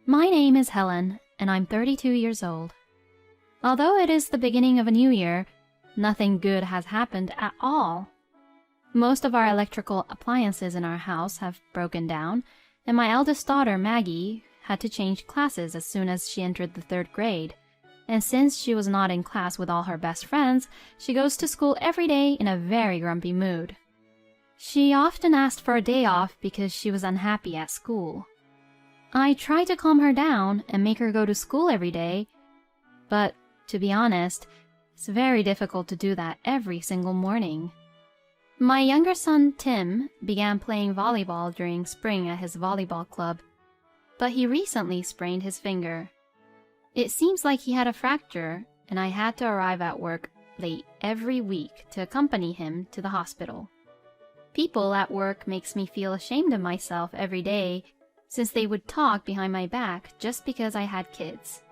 My name is Helen, and I'm 32 years old. Although it is the beginning of a new year, nothing good has happened at all. Most of our electrical appliances in our house have broken down, and my eldest daughter, Maggie, had to change classes as soon as she entered the 3rd grade. And since she was not in class with all her best friends, she goes to school every day in a very grumpy mood. She often asked for a day off because she was unhappy at school. I tried to calm her down and make her go to school every day, but to be honest, it's very difficult to do that every single morning. My younger son, Tim, began playing volleyball during spring at his volleyball club, but he recently sprained his finger. It seems like he had a fracture, and I had to arrive at work late every week to accompany him to the hospital. People at work makes me feel ashamed of myself every day, since they would talk behind my back just because I had kids.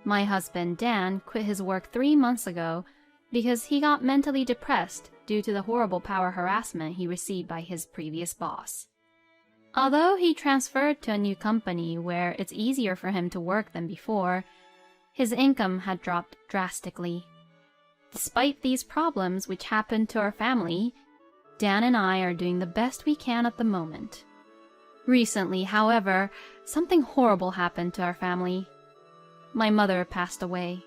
My husband, Dan, quit his work 3 months ago because he got mentally depressed due to the horrible power harassment he received by his previous boss. Although he transferred to a new company where it's easier for him to work than before, his income had dropped drastically. Despite these problems which happened to our family, Dan and I are doing the best we can at the moment. Recently, however, something horrible happened to our family. My mother passed away.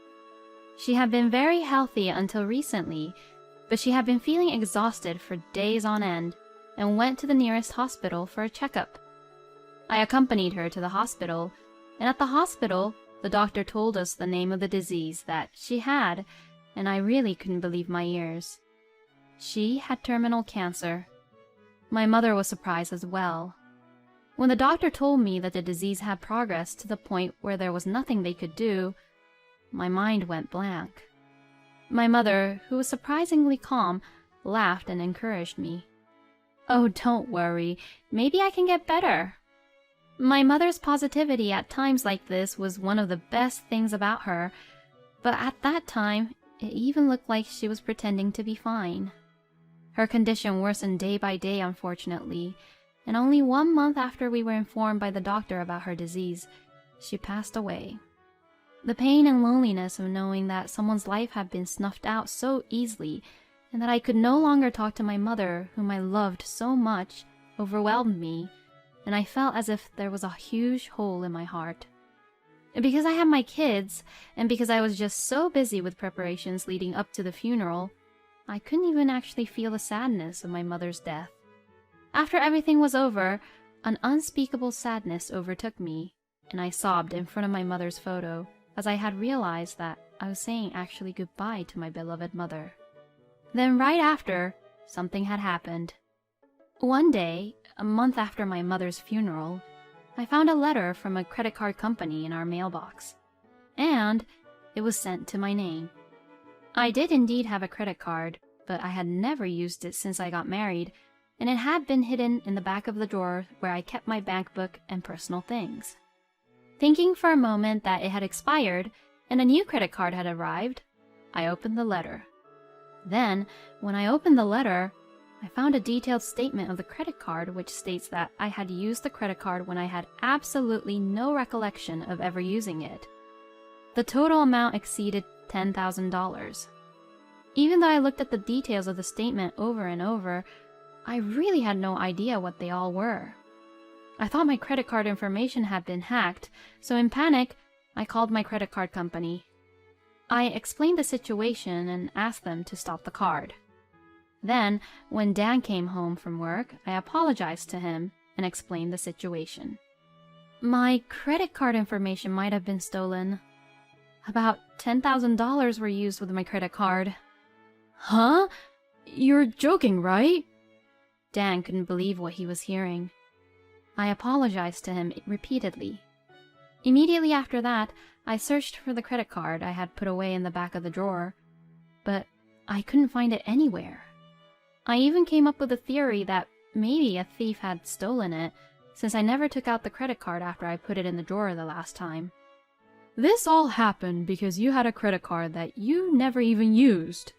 She had been very healthy until recently, but she had been feeling exhausted for days on end and went to the nearest hospital for a checkup. I accompanied her to the hospital, and at the hospital, the doctor told us the name of the disease that she had, and I really couldn't believe my ears. She had terminal cancer. My mother was surprised as well. When the doctor told me that the disease had progressed to the point where there was nothing they could do, my mind went blank. My mother, who was surprisingly calm, laughed and encouraged me. "Oh, don't worry. Maybe I can get better." My mother's positivity at times like this was one of the best things about her, but at that time, it even looked like she was pretending to be fine. Her condition worsened day by day, unfortunately, and only 1 month after we were informed by the doctor about her disease, she passed away. The pain and loneliness of knowing that someone's life had been snuffed out so easily, and that I could no longer talk to my mother, whom I loved so much, overwhelmed me, and I felt as if there was a huge hole in my heart. And because I had my kids, and because I was just so busy with preparations leading up to the funeral, I couldn't even actually feel the sadness of my mother's death. After everything was over, an unspeakable sadness overtook me, and I sobbed in front of my mother's photo, as I had realized that I was saying actually goodbye to my beloved mother. Then right after, something had happened. One day, a month after my mother's funeral, I found a letter from a credit card company in our mailbox, and it was sent to my name. I did indeed have a credit card, but I had never used it since I got married, and it had been hidden in the back of the drawer where I kept my bank book and personal things. Thinking for a moment that it had expired and a new credit card had arrived, I opened the letter. Then, when I opened the letter, I found a detailed statement of the credit card which states that I had used the credit card when I had absolutely no recollection of ever using it. The total amount exceeded $10,000. Even though I looked at the details of the statement over and over, I really had no idea what they all were. I thought my credit card information had been hacked, so in panic, I called my credit card company. I explained the situation and asked them to stop the card. Then, when Dan came home from work, I apologized to him and explained the situation. My credit card information might have been stolen. About $10,000 were used with my credit card. Huh? You're joking, right? Dan couldn't believe what he was hearing. I apologized to him repeatedly. Immediately after that, I searched for the credit card I had put away in the back of the drawer, but I couldn't find it anywhere. I even came up with a theory that maybe a thief had stolen it, since I never took out the credit card after I put it in the drawer the last time. This all happened because you had a credit card that you never even used.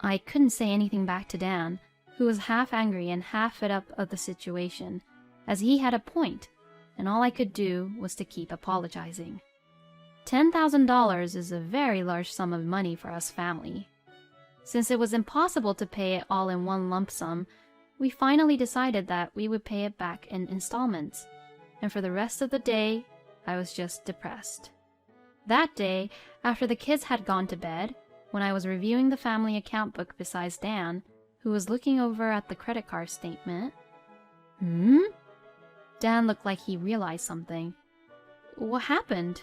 I couldn't say anything back to Dan, who was half angry and half fed up of the situation, as he had a point, and all I could do was to keep apologizing. $10,000 is a very large sum of money for us family. Since it was impossible to pay it all in one lump sum, we finally decided that we would pay it back in installments, and for the rest of the day, I was just depressed. That day, after the kids had gone to bed, when I was reviewing the family account book besides Dan, who was looking over at the credit card statement. Dan looked like he realized something. What happened?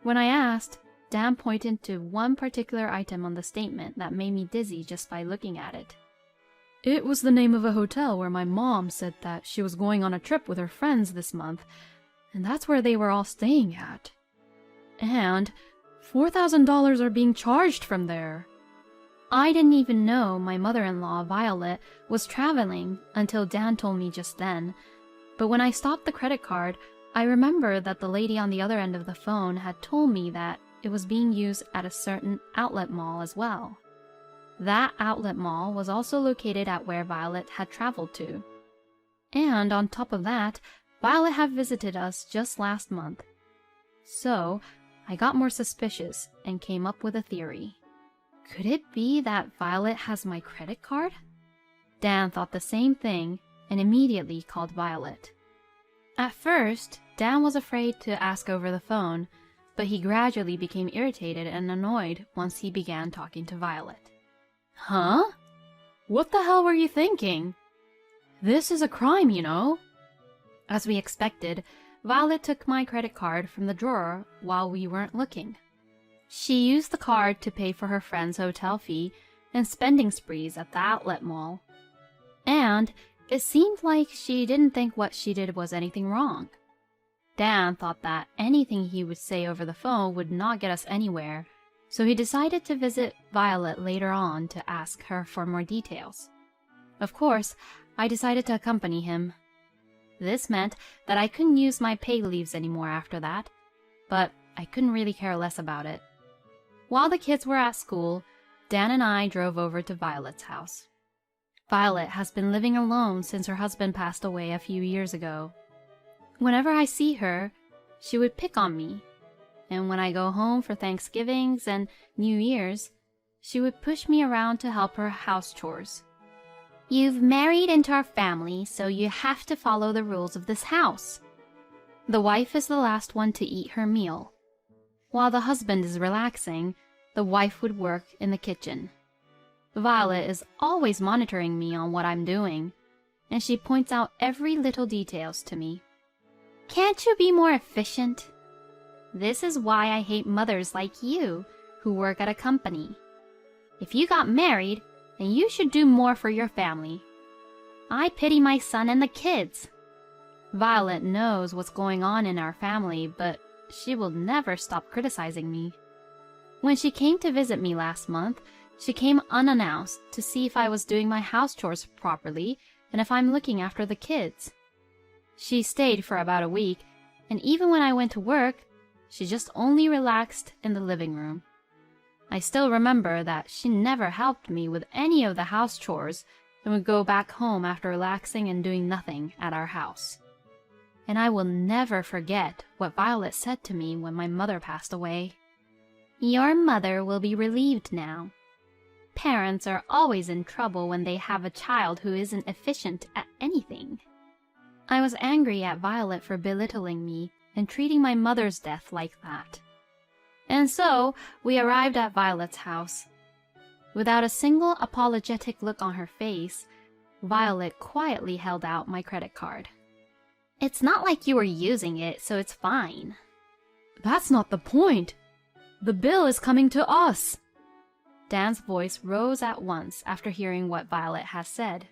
When I asked, Dan pointed to one particular item on the statement that made me dizzy just by looking at it. It was the name of a hotel where my mom said that she was going on a trip with her friends this month, and that's where they were all staying at. And $4,000 are being charged from there. I didn't even know my mother-in-law, Violet, was traveling until Dan told me just then, but when I stopped the credit card, I remember that the lady on the other end of the phone had told me that it was being used at a certain outlet mall as well. That outlet mall was also located at where Violet had traveled to. And on top of that, Violet had visited us just last month. So, I got more suspicious and came up with a theory. Could it be that Violet has my credit card? Dan thought the same thing and immediately called Violet. At first, Dan was afraid to ask over the phone, but he gradually became irritated and annoyed once he began talking to Violet. Huh? What the hell were you thinking? This is a crime, you know. As we expected, Violet took my credit card from the drawer while we weren't looking. She used the card to pay for her friend's hotel fee and spending sprees at the outlet mall. And it seemed like she didn't think what she did was anything wrong. Dan thought that anything he would say over the phone would not get us anywhere, so he decided to visit Violet later on to ask her for more details. Of course, I decided to accompany him. This meant that I couldn't use my paid leaves anymore after that, but I couldn't really care less about it. While the kids were at school, Dan and I drove over to Violet's house. Violet has been living alone since her husband passed away a few years ago. Whenever I see her, she would pick on me, and when I go home for Thanksgivings and New Year's, she would push me around to help her house chores. You've married into our family, so you have to follow the rules of this house. The wife is the last one to eat her meal. While the husband is relaxing, the wife would work in the kitchen. Violet is always monitoring me on what I'm doing, and she points out every little details to me. Can't you be more efficient? This is why I hate mothers like you who work at a company. If you got married, then you should do more for your family. I pity my son and the kids. Violet knows what's going on in our family, but she will never stop criticizing me. When she came to visit me last month, she came unannounced to see if I was doing my house chores properly and if I'm looking after the kids. She stayed for about a week, and even when I went to work, she just only relaxed in the living room. I still remember that she never helped me with any of the house chores and would go back home after relaxing and doing nothing at our house. And I will never forget what Violet said to me when my mother passed away. Your mother will be relieved now. Parents are always in trouble when they have a child who isn't efficient at anything. I was angry at Violet for belittling me and treating my mother's death like that. And so, we arrived at Violet's house. Without a single apologetic look on her face, Violet quietly held out my credit card. It's not like you were using it, so it's fine. That's not the point. The bill is coming to us. Dan's voice rose at once after hearing what Violet has said.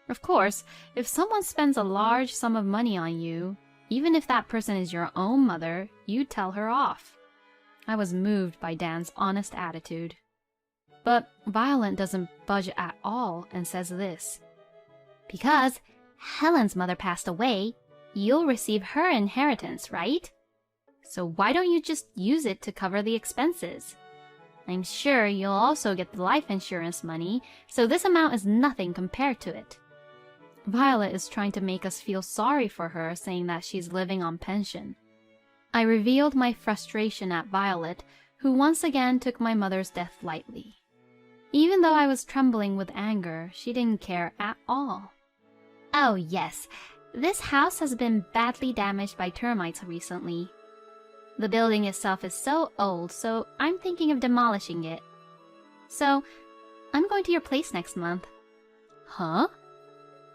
Of course, if someone spends a large sum of money on you, even if that person is your own mother, you tell her off. I was moved by Dan's honest attitude. But Violet doesn't budge at all and says this. Because Helen's mother passed away, you'll receive her inheritance, right? So why don't you just use it to cover the expenses? I'm sure you'll also get the life insurance money, so this amount is nothing compared to it. Violet is trying to make us feel sorry for her, saying that she's living on pension. I revealed my frustration at Violet, who once again took my mother's death lightly. Even though I was trembling with anger, she didn't care at all. "Oh yes, this house has been badly damaged by termites recently. The building itself is so old, so I'm thinking of demolishing it. So, I'm going to your place next month." "Huh?"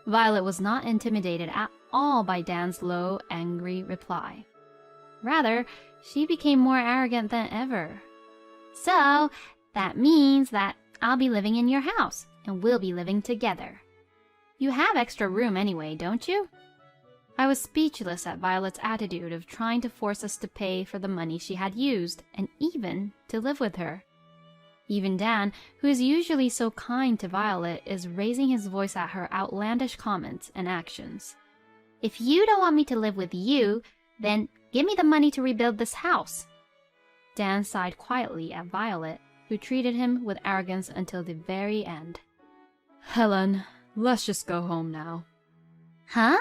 Violet was not intimidated at all by Dan's low, angry reply. Rather, she became more arrogant than ever. "So, that means that I'll be living in your house, and we'll be living together. You have extra room anyway, don't you?" I was speechless at Violet's attitude of trying to force us to pay for the money she had used, and even to live with her. Even Dan, who is usually so kind to Violet, is raising his voice at her outlandish comments and actions. "If you don't want me to live with you, then give me the money to rebuild this house." Dan sighed quietly at Violet, who treated him with arrogance until the very end. "Helen, let's just go home now." "Huh?"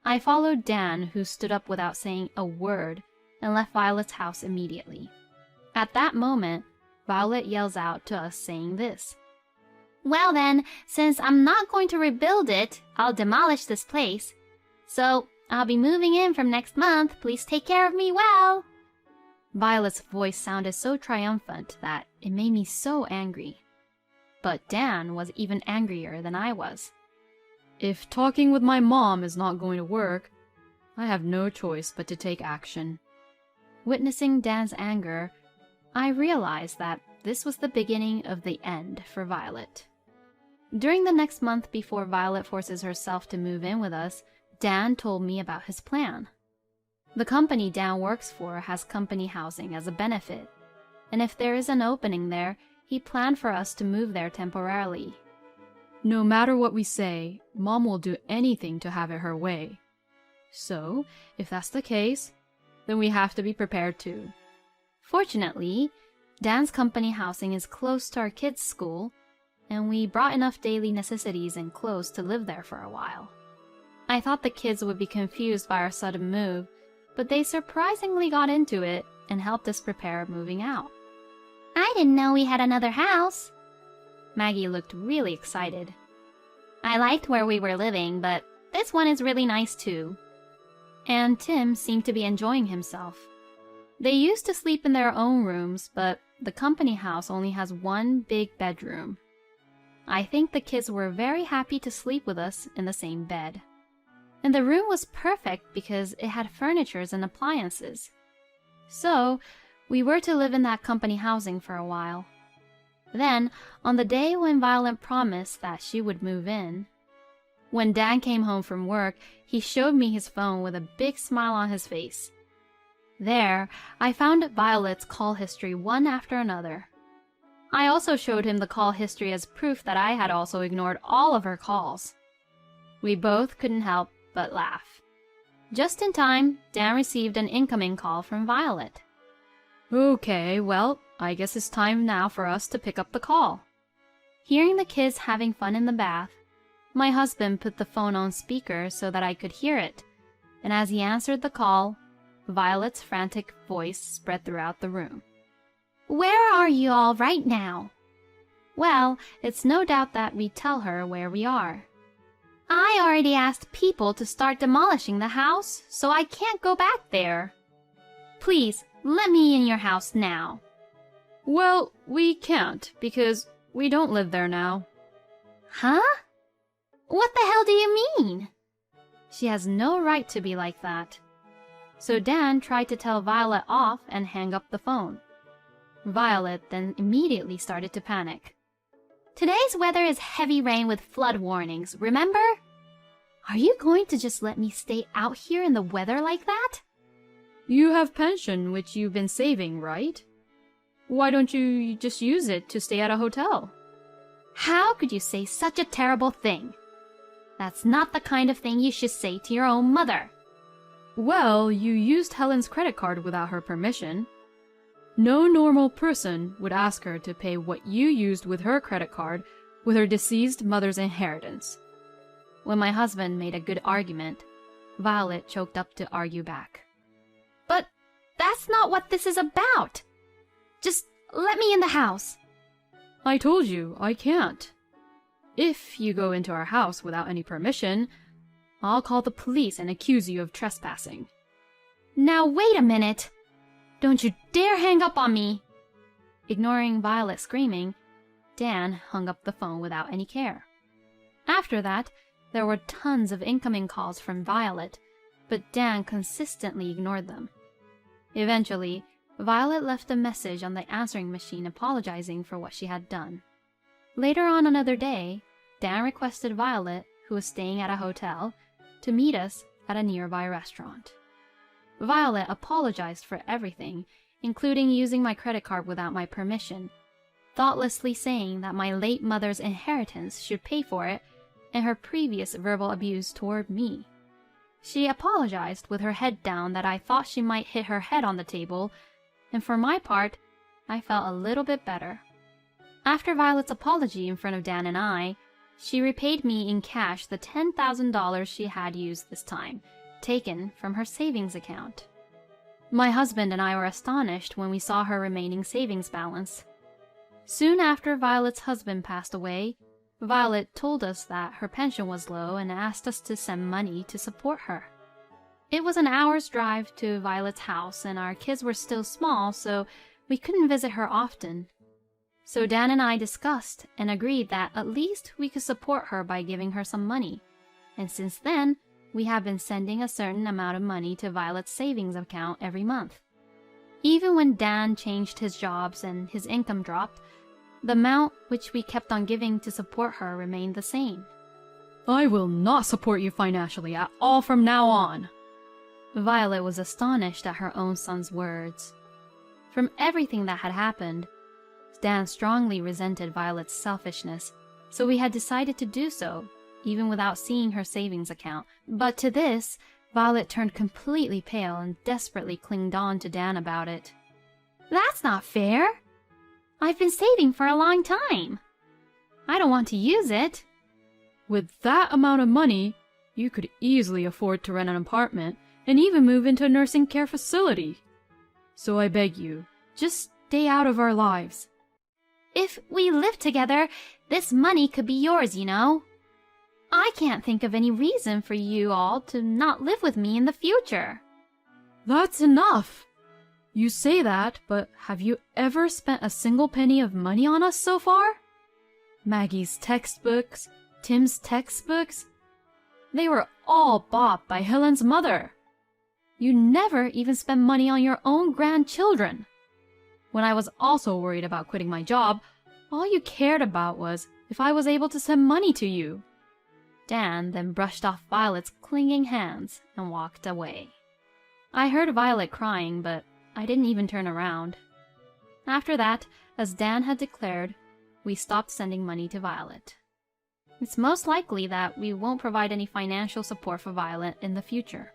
I followed Dan, who stood up without saying a word, and left Violet's house immediately. At that moment, Violet yells out to us saying this: "Well then, since I'm not going to rebuild it, I'll demolish this place. So, I'll be moving in from next month. Please take care of me well." Violet's voice sounded so triumphant that it made me so angry. But Dan was even angrier than I was. "If talking with my mom is not going to work, I have no choice but to take action." Witnessing Dan's anger, I realized that this was the beginning of the end for Violet. During the next month before Violet forces herself to move in with us, Dan told me about his plan. The company Dan works for has company housing as a benefit, and if there is an opening there, he planned for us to move there temporarily. "No matter what we say, Mom will do anything to have it her way. So, if that's the case, then we have to be prepared too." Fortunately, Dan's company housing is close to our kids' school, and we brought enough daily necessities and clothes to live there for a while. I thought the kids would be confused by our sudden move, but they surprisingly got into it and helped us prepare moving out. "I didn't know we had another house." Maggie looked really excited. "I liked where we were living, but this one is really nice too." And Tim seemed to be enjoying himself. They used to sleep in their own rooms, but the company house only has one big bedroom. I think the kids were very happy to sleep with us in the same bed. And the room was perfect because it had furniture and appliances. So, we were to live in that company housing for a while. Then, on the day when Violet promised that she would move in, when Dan came home from work, he showed me his phone with a big smile on his face. There, I found Violet's call history one after another. I also showed him the call history as proof that I had also ignored all of her calls. We both couldn't help but laugh. Just in time, Dan received an incoming call from Violet. "Okay, well, I guess it's time now for us to pick up the call." Hearing the kids having fun in the bath, my husband put the phone on speaker so that I could hear it, and as he answered the call, Violet's frantic voice spread throughout the room. "Where are you all right now?" Well, it's no doubt that we tell her where we are. "I already asked people to start demolishing the house, so I can't go back there. Please, let me in your house now." "Well, we can't, because we don't live there now." "Huh? What the hell do you mean?" She has no right to be like that. So Dan tried to tell Violet off and hang up the phone. Violet then immediately started to panic. "Today's weather is heavy rain with flood warnings, remember? Are you going to just let me stay out here in the weather like that?" "You have pension which you've been saving, right? Why don't you just use it to stay at a hotel?" "How could you say such a terrible thing? That's not the kind of thing you should say to your own mother." "Well, you used Helen's credit card without her permission. No normal person would ask her to pay what you used with her credit card with her deceased mother's inheritance." When my husband made a good argument, Violet choked up to argue back. "But that's not what this is about! Just let me in the house!" "I told you, I can't. If you go into our house without any permission, I'll call the police and accuse you of trespassing." "Now wait a minute! Don't you dare hang up on me!" Ignoring Violet screaming, Dan hung up the phone without any care. After that, there were tons of incoming calls from Violet, but Dan consistently ignored them. Eventually, Violet left a message on the answering machine apologizing for what she had done. Later on another day, Dan requested Violet, who was staying at a hotel, to meet us at a nearby restaurant. Violet apologized for everything, including using my credit card without my permission, thoughtlessly saying that my late mother's inheritance should pay for it, and her previous verbal abuse toward me. She apologized with her head down that I thought she might hit her head on the table, and for my part, I felt a little bit better. After Violet's apology in front of Dan and I, she repaid me in cash the $10,000 she had used this time, taken from her savings account. My husband and I were astonished when we saw her remaining savings balance. Soon after Violet's husband passed away, Violet told us that her pension was low and asked us to send money to support her. It was an hour's drive to Violet's house, and our kids were still small, so we couldn't visit her often. So Dan and I discussed and agreed that at least we could support her by giving her some money. And since then, we have been sending a certain amount of money to Violet's savings account every month. Even when Dan changed his jobs and his income dropped, the amount which we kept on giving to support her remained the same. "I will not support you financially at all from now on." Violet was astonished at her own son's words. From everything that had happened, Dan strongly resented Violet's selfishness, so we had decided to do so, even without seeing her savings account. But to this, Violet turned completely pale and desperately clinged on to Dan about it. "That's not fair! I've been saving for a long time. I don't want to use it." "With that amount of money, you could easily afford to rent an apartment and even move into a nursing care facility. So I beg you, just stay out of our lives." "If we live together, this money could be yours, you know. I can't think of any reason for you all to not live with me in the future." "That's enough! You say that, but have you ever spent a single penny of money on us so far? Maggie's textbooks, Tim's textbooks, they were all bought by Helen's mother. You never even spent money on your own grandchildren. When I was also worried about quitting my job, all you cared about was if I was able to send money to you." Dan then brushed off Violet's clinging hands and walked away. I heard Violet crying, but I didn't even turn around. After that, as Dan had declared, we stopped sending money to Violet. It's most likely that we won't provide any financial support for Violet in the future.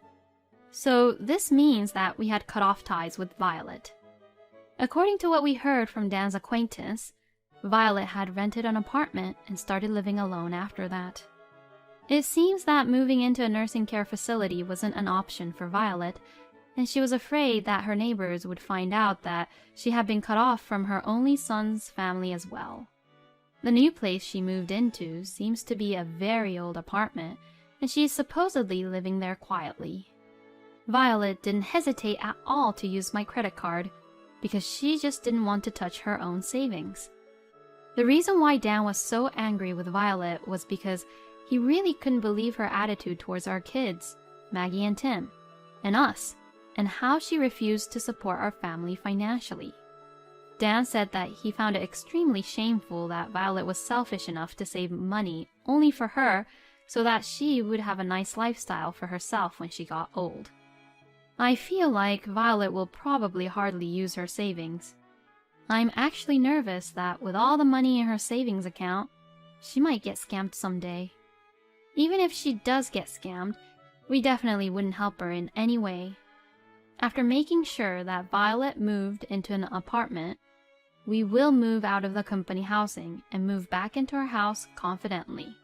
So this means that we had cut off ties with Violet. According to what we heard from Dan's acquaintance, Violet had rented an apartment and started living alone after that. It seems that moving into a nursing care facility wasn't an option for Violet, and she was afraid that her neighbors would find out that she had been cut off from her only son's family as well. The new place she moved into seems to be a very old apartment, and she is supposedly living there quietly. Violet didn't hesitate at all to use my credit card, because she just didn't want to touch her own savings. The reason why Dan was so angry with Violet was because he really couldn't believe her attitude towards our kids, Maggie and Tim, and us, and how she refused to support our family financially. Dan said that he found it extremely shameful that Violet was selfish enough to save money only for her so that she would have a nice lifestyle for herself when she got old. I feel like Violet will probably hardly use her savings. I'm actually nervous that with all the money in her savings account, she might get scammed someday. Even if she does get scammed, we definitely wouldn't help her in any way. After making sure that Violet moved into an apartment, we will move out of the company housing and move back into our house confidently.